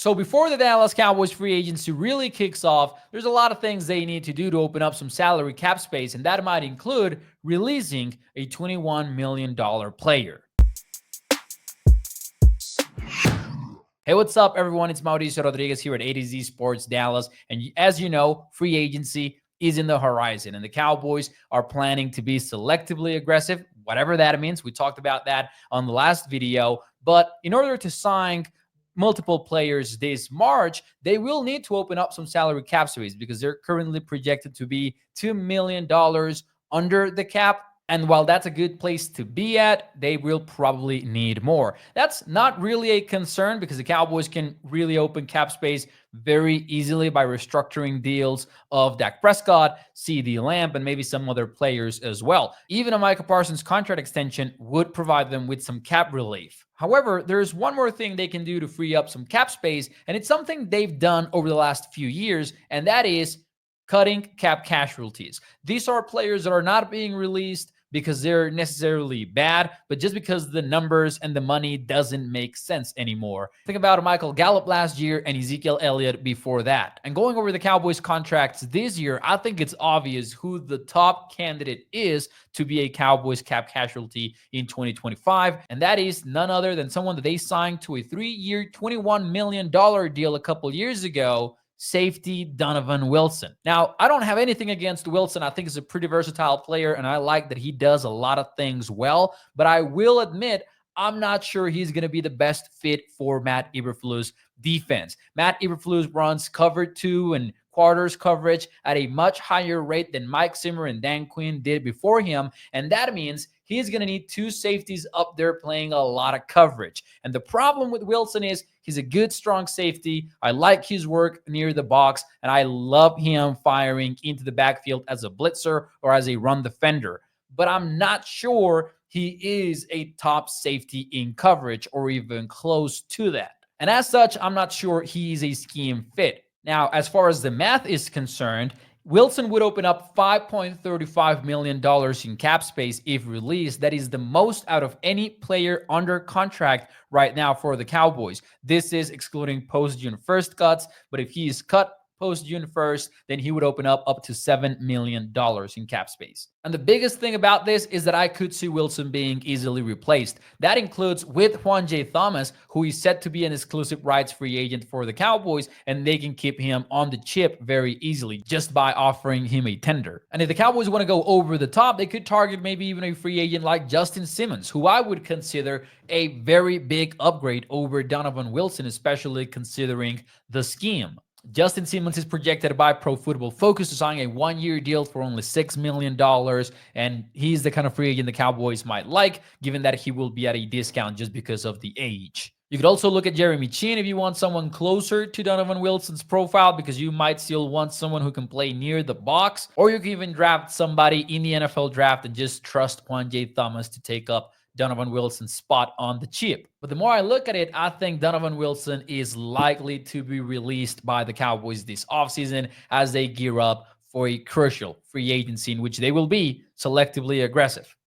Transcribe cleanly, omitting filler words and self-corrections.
So before the Dallas Cowboys free agency really kicks off, there's a lot of things they need to do to open up some salary cap space, and that might include releasing a $21 million player. Hey, what's up, everyone? It's Mauricio Rodriguez here at A to Z Sports Dallas. And as you know, free agency is in the horizon, and the Cowboys are planning to be selectively aggressive, whatever that means. We talked about that on the last video. But in order to sign multiple players this March, they will need to open up some salary cap space because they're currently projected to be $2 million under the cap. And while that's a good place to be at, they will probably need more. That's not really a concern because the Cowboys can really open cap space very easily by restructuring deals of Dak Prescott, CeeDee Lamb, and maybe some other players as well. Even a Micah Parsons contract extension would provide them with some cap relief. However, there's one more thing they can do to free up some cap space, and it's something they've done over the last few years, and that is cutting cap casualties. These are players that are not being released because they're necessarily bad, but just because the numbers and the money doesn't make sense anymore. Think about Michael Gallup last year and Ezekiel Elliott before that. And going over the Cowboys contracts this year, I think it's obvious who the top candidate is to be a Cowboys cap casualty in 2025, and that is none other than someone that they signed to a 3-year, $21 million deal a couple years ago, safety Donovan Wilson. Now, I don't have anything against Wilson. I think he's a pretty versatile player, and I like that he does a lot of things well, but I will admit, I'm not sure he's going to be the best fit for Matt Eberflus' defense. Matt Eberflus runs cover 2 and quarters coverage at a much higher rate than Mike Zimmer and Dan Quinn did before him, and that means he's going to need 2 safeties up there playing a lot of coverage. And the problem with Wilson is he's a good, strong safety. I like his work near the box, and I love him firing into the backfield as a blitzer or as a run defender. But I'm not sure he is a top safety in coverage or even close to that. And as such, I'm not sure he's a scheme fit. Now, as far as the math is concerned, Wilson would open up $5.35 million in cap space if released. That is the most out of any player under contract right now for the Cowboys. This is excluding post-June 1st cuts, but if he is cut post-June 1st, then he would open up to $7 million in cap space. And the biggest thing about this is that I could see Wilson being easily replaced. That includes with Juan J. Thomas, who is set to be an exclusive rights free agent for the Cowboys, and they can keep him on the chip very easily just by offering him a tender. And if the Cowboys want to go over the top, they could target maybe even a free agent like Justin Simmons, who I would consider a very big upgrade over Donovan Wilson, especially considering the scheme. Justin Simmons is projected by Pro Football Focus to sign a 1-year deal for only $6 million, and he's the kind of free agent the Cowboys might like, given that he will be at a discount just because of the age. You could also look at Jeremy Chin if you want someone closer to Donovan Wilson's profile, because you might still want someone who can play near the box, or you can even draft somebody in the NFL draft and just trust Juan J. Thomas to take up Donovan Wilson's spot on the chip. But the more I look at it, I think Donovan Wilson is likely to be released by the Cowboys this offseason as they gear up for a crucial free agency in which they will be selectively aggressive.